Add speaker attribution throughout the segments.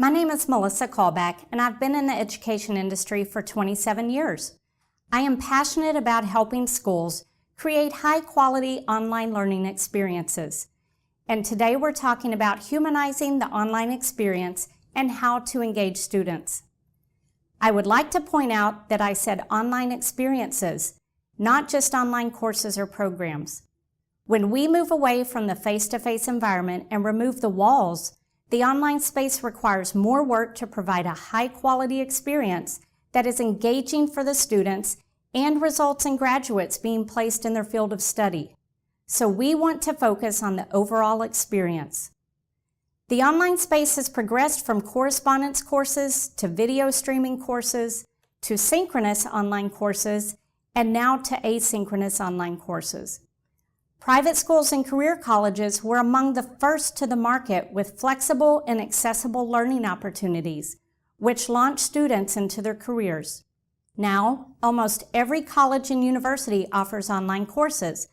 Speaker 1: My name is Melissa Kaulbach, and I've been in the education industry for 27 years. I am passionate about helping schools create high-quality online learning experiences. And today we're talking about humanizing the online experience and how to engage students. I would like to point out that I said online experiences, not just online courses or programs. When we move away from the face-to-face environment and remove the walls, the online space requires more work to provide a high-quality experience that is engaging for the students and results in graduates being placed in their field of study. So we want to focus on the overall experience. The online space has progressed from correspondence courses to video streaming courses to synchronous online courses and now to asynchronous online courses. Private schools and career colleges were among the first to the market with flexible and accessible learning opportunities, which launched students into their careers. Now, almost every college and university offers online courses,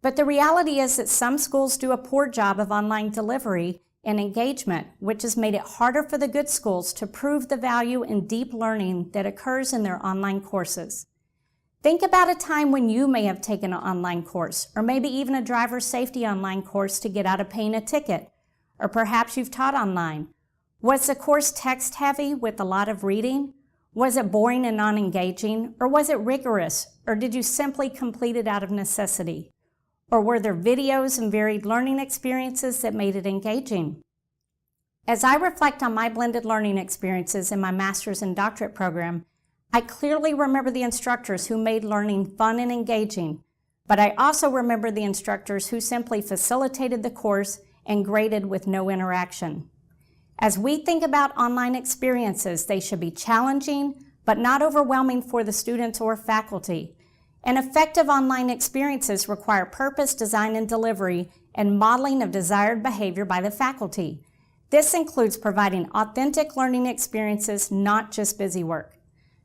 Speaker 1: but the reality is that some schools do a poor job of online delivery and engagement, which has made it harder for the good schools to prove the value in deep learning that occurs in their online courses. Think about a time when you may have taken an online course, or maybe even a driver safety online course to get out of paying a ticket, or perhaps you've taught online. Was the course text-heavy with a lot of reading? Was it boring and non-engaging, or was it rigorous, or did you simply complete it out of necessity? Or were there videos and varied learning experiences that made it engaging? As I reflect on my blended learning experiences in my master's and doctorate program, I clearly remember the instructors who made learning fun and engaging, but I also remember the instructors who simply facilitated the course and graded with no interaction. As we think about online experiences, they should be challenging, but not overwhelming for the students or faculty. And effective online experiences require purpose, design, and delivery, and modeling of desired behavior by the faculty. This includes providing authentic learning experiences, not just busy work.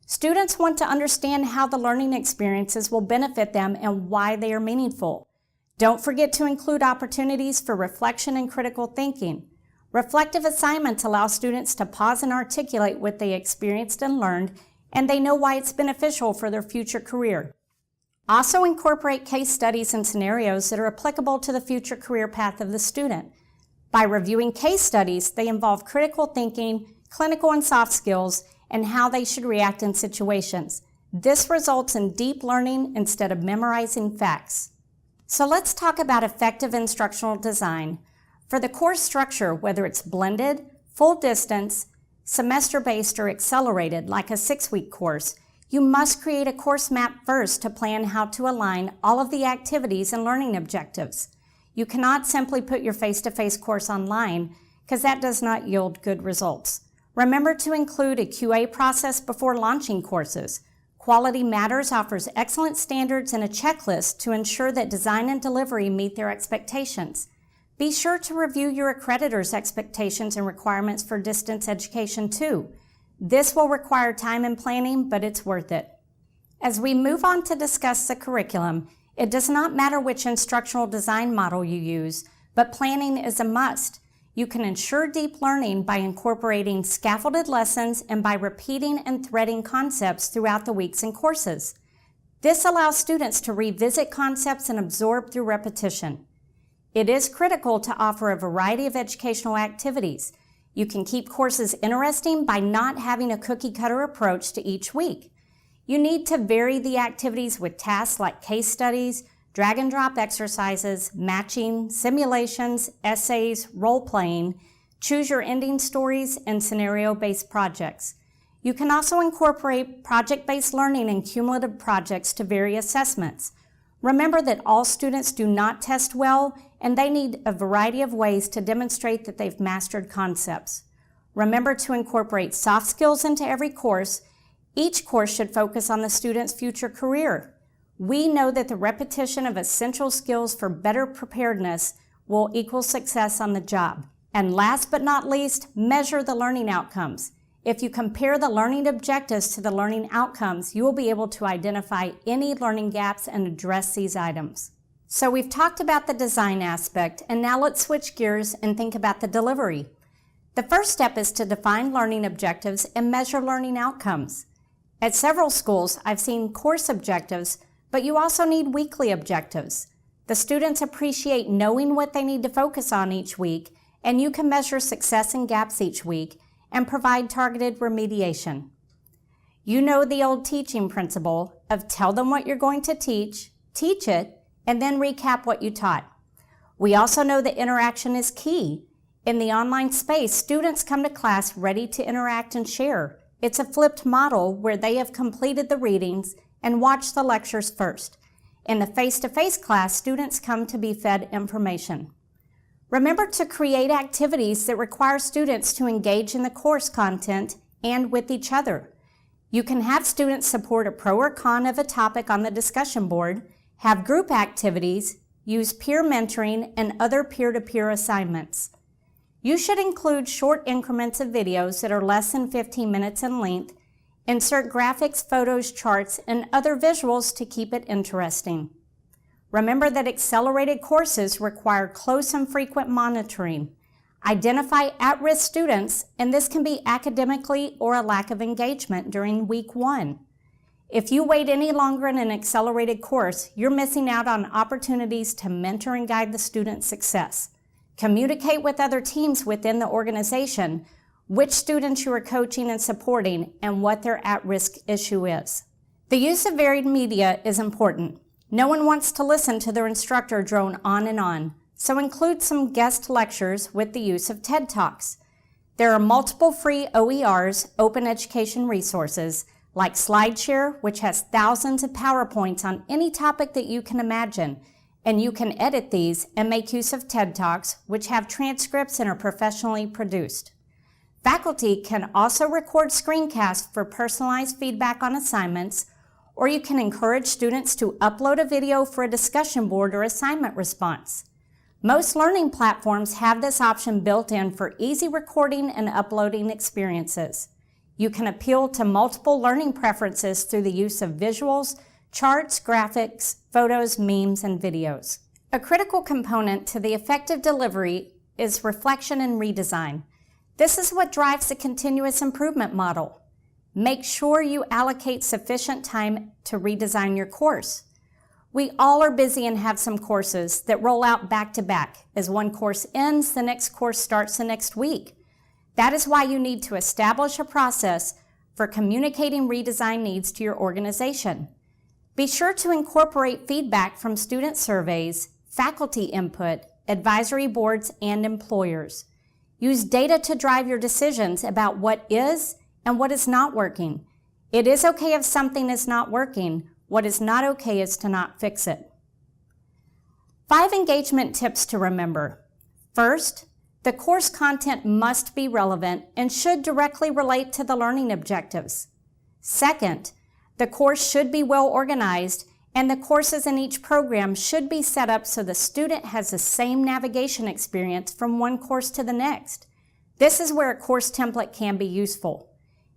Speaker 1: Students want to understand how the learning experiences will benefit them and why they are meaningful. Don't forget to include opportunities for reflection and critical thinking. Reflective assignments allow students to pause and articulate what they experienced and learned, and they know why it's beneficial for their future career. Also incorporate case studies and scenarios that are applicable to the future career path of the student. By reviewing case studies, they involve critical thinking, clinical and soft skills, and how they should react in situations. This results in deep learning instead of memorizing facts. So let's talk about effective instructional design. For the course structure, whether it's blended, full distance, semester-based, or accelerated, like a 6-week course, you must create a course map first to plan how to align all of the activities and learning objectives. You cannot simply put your face-to-face course online because that does not yield good results. Remember to include a QA process before launching courses. Quality Matters offers excellent standards and a checklist to ensure that design and delivery meet their expectations. Be sure to review your accreditors' expectations and requirements for distance education too. This will require time and planning, but it's worth it. As we move on to discuss the curriculum, it does not matter which instructional design model you use, but planning is a must. You can ensure deep learning by incorporating scaffolded lessons and by repeating and threading concepts throughout the weeks and courses. This allows students to revisit concepts and absorb through repetition. It is critical to offer a variety of educational activities. You can keep courses interesting by not having a cookie-cutter approach to each week. You need to vary the activities with tasks like case studies, drag and drop exercises, matching, simulations, essays, role-playing, choose your ending stories, and scenario-based projects. You can also incorporate project-based learning and cumulative projects to vary assessments. Remember that all students do not test well, and they need a variety of ways to demonstrate that they've mastered concepts. Remember to incorporate soft skills into every course. Each course should focus on the student's future career. We know that the repetition of essential skills for better preparedness will equal success on the job. And last but not least, measure the learning outcomes. If you compare the learning objectives to the learning outcomes, you will be able to identify any learning gaps and address these items. So we've talked about the design aspect, and now let's switch gears and think about the delivery. The first step is to define learning objectives and measure learning outcomes. At several schools, I've seen course objectives, but you also need weekly objectives. The students appreciate knowing what they need to focus on each week, and you can measure success and gaps each week and provide targeted remediation. You know the old teaching principle of tell them what you're going to teach it, and then recap what you taught. We also know that interaction is key. In the online space, students come to class ready to interact and share. It's a flipped model where they have completed the readings and watched the lectures first. In the face-to-face class, students come to be fed information. Remember to create activities that require students to engage in the course content and with each other. You can have students support a pro or con of a topic on the discussion board, have group activities, use peer mentoring, and other peer-to-peer assignments. You should include short increments of videos that are less than 15 minutes in length, insert graphics, photos, charts, and other visuals to keep it interesting. Remember that accelerated courses require close and frequent monitoring. Identify at-risk students, and this can be academically or a lack of engagement during week 1. If you wait any longer in an accelerated course, you're missing out on opportunities to mentor and guide the student's success. Communicate with other teams within the organization which students you are coaching and supporting and what their at-risk issue is. The use of varied media is important. No one wants to listen to their instructor drone on and on. So include some guest lectures with the use of TED Talks. There are multiple free OERs, open education resources, like SlideShare, which has thousands of PowerPoints on any topic that you can imagine, and you can edit these and make use of TED Talks, which have transcripts and are professionally produced. Faculty can also record screencasts for personalized feedback on assignments, or you can encourage students to upload a video for a discussion board or assignment response. Most learning platforms have this option built in for easy recording and uploading experiences. You can appeal to multiple learning preferences through the use of visuals, charts, graphics, photos, memes, and videos. A critical component to the effective delivery is reflection and redesign. This is what drives the continuous improvement model. Make sure you allocate sufficient time to redesign your course. We all are busy and have some courses that roll out back to back. As one course ends, the next course starts the next week. That is why you need to establish a process for communicating redesign needs to your organization. Be sure to incorporate feedback from student surveys, faculty input, advisory boards, and employers. Use data to drive your decisions about what is and what is not working. It is okay if something is not working. What is not okay is to not fix it. 5 engagement tips to remember. First, the course content must be relevant and should directly relate to the learning objectives. Second, the course should be well organized, and the courses in each program should be set up so the student has the same navigation experience from one course to the next. This is where a course template can be useful.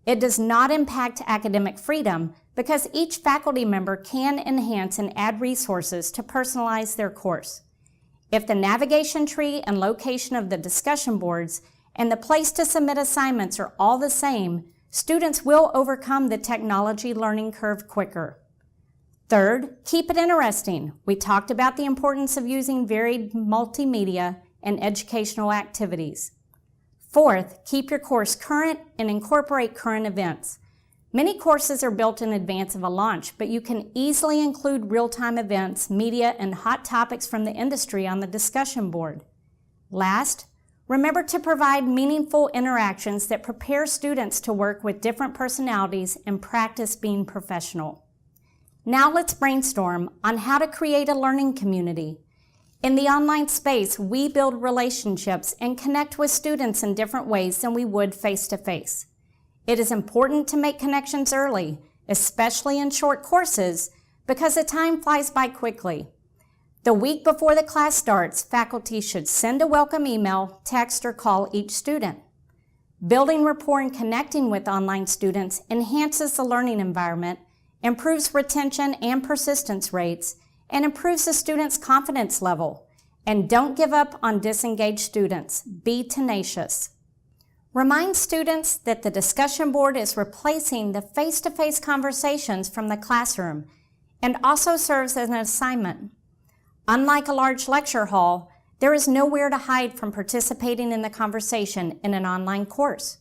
Speaker 1: It does not impact academic freedom because each faculty member can enhance and add resources to personalize their course. If the navigation tree and location of the discussion boards and the place to submit assignments are all the same, students will overcome the technology learning curve quicker. Third, keep it interesting. We talked about the importance of using varied multimedia and educational activities. Fourth, keep your course current and incorporate current events. Many courses are built in advance of a launch, but you can easily include real-time events, media, and hot topics from the industry on the discussion board. Last, remember to provide meaningful interactions that prepare students to work with different personalities and practice being professional. Now let's brainstorm on how to create a learning community. In the online space, we build relationships and connect with students in different ways than we would face-to-face. It is important to make connections early, especially in short courses, because the time flies by quickly. The week before the class starts, faculty should send a welcome email, text, or call each student. Building rapport and connecting with online students enhances the learning environment, improves retention and persistence rates, and improves the student's confidence level. And don't give up on disengaged students. Be tenacious. Remind students that the discussion board is replacing the face-to-face conversations from the classroom and also serves as an assignment. Unlike a large lecture hall, there is nowhere to hide from participating in the conversation in an online course.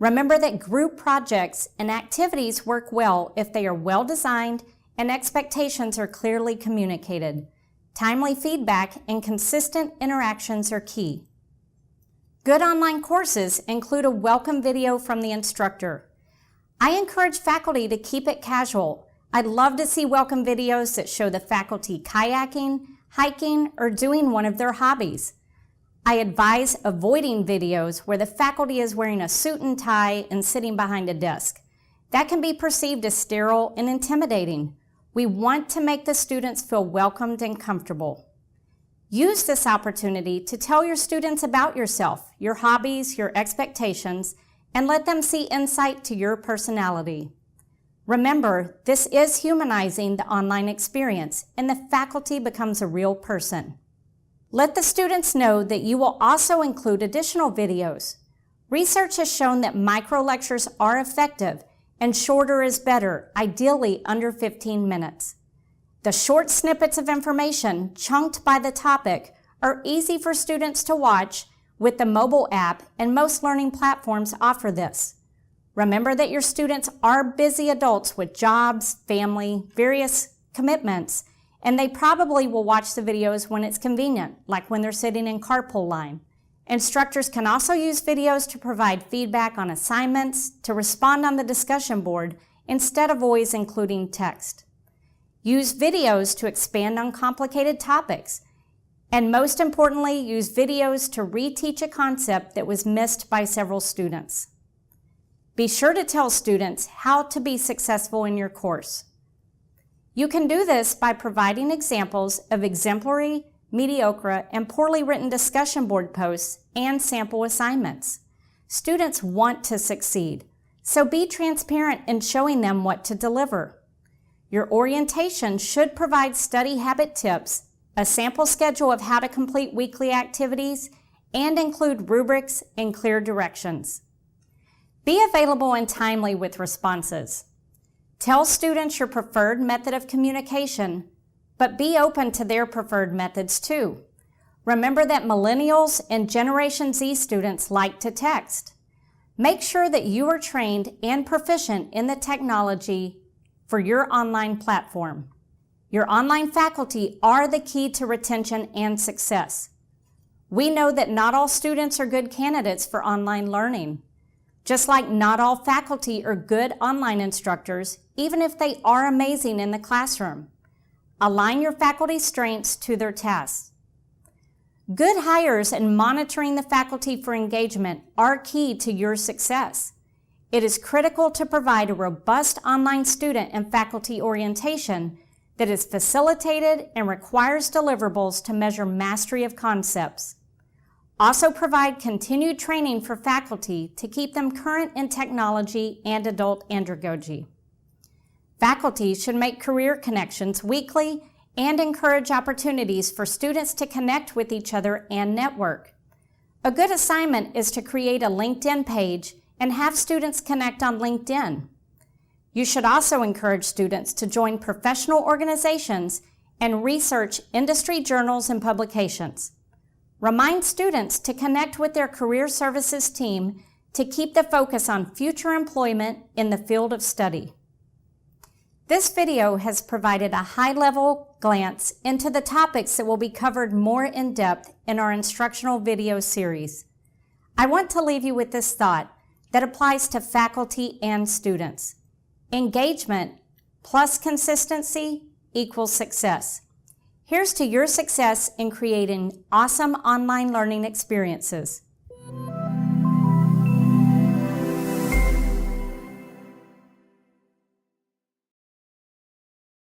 Speaker 1: Remember that group projects and activities work well if they are well designed and expectations are clearly communicated. Timely feedback and consistent interactions are key. Good online courses include a welcome video from the instructor. I encourage faculty to keep it casual. I'd love to see welcome videos that show the faculty kayaking, hiking, or doing one of their hobbies. I advise avoiding videos where the faculty is wearing a suit and tie and sitting behind a desk. That can be perceived as sterile and intimidating. We want to make the students feel welcomed and comfortable. Use this opportunity to tell your students about yourself, your hobbies, your expectations, and let them see insight to your personality. Remember, this is humanizing the online experience, and the faculty becomes a real person. Let the students know that you will also include additional videos. Research has shown that micro-lectures are effective, and shorter is better, ideally under 15 minutes. The short snippets of information, chunked by the topic, are easy for students to watch with the mobile app, and most learning platforms offer this. Remember that your students are busy adults with jobs, family, various commitments, and they probably will watch the videos when it's convenient, like when they're sitting in carpool line. Instructors can also use videos to provide feedback on assignments, to respond on the discussion board, instead of always including text. Use videos to expand on complicated topics, and most importantly, use videos to reteach a concept that was missed by several students. Be sure to tell students how to be successful in your course. You can do this by providing examples of exemplary, mediocre, and poorly written discussion board posts and sample assignments. Students want to succeed, so be transparent in showing them what to deliver. Your orientation should provide study habit tips, a sample schedule of how to complete weekly activities, and include rubrics and clear directions. Be available and timely with responses. Tell students your preferred method of communication, but be open to their preferred methods too. Remember that millennials and Generation Z students like to text. Make sure that you are trained and proficient in the technology for your online platform. Your online faculty are the key to retention and success. We know that not all students are good candidates for online learning. Just like not all faculty are good online instructors, even if they are amazing in the classroom. Align your faculty's strengths to their tasks. Good hires and monitoring the faculty for engagement are key to your success. It is critical to provide a robust online student and faculty orientation that is facilitated and requires deliverables to measure mastery of concepts. Also provide continued training for faculty to keep them current in technology and adult andragogy. Faculty should make career connections weekly and encourage opportunities for students to connect with each other and network. A good assignment is to create a LinkedIn page and have students connect on LinkedIn. You should also encourage students to join professional organizations and research industry journals and publications. Remind students to connect with their career services team to keep the focus on future employment in the field of study. This video has provided a high-level glance into the topics that will be covered more in depth in our instructional video series. I want to leave you with this thought that applies to faculty and students. Engagement plus consistency equals success. Here's to your success in creating awesome online learning experiences.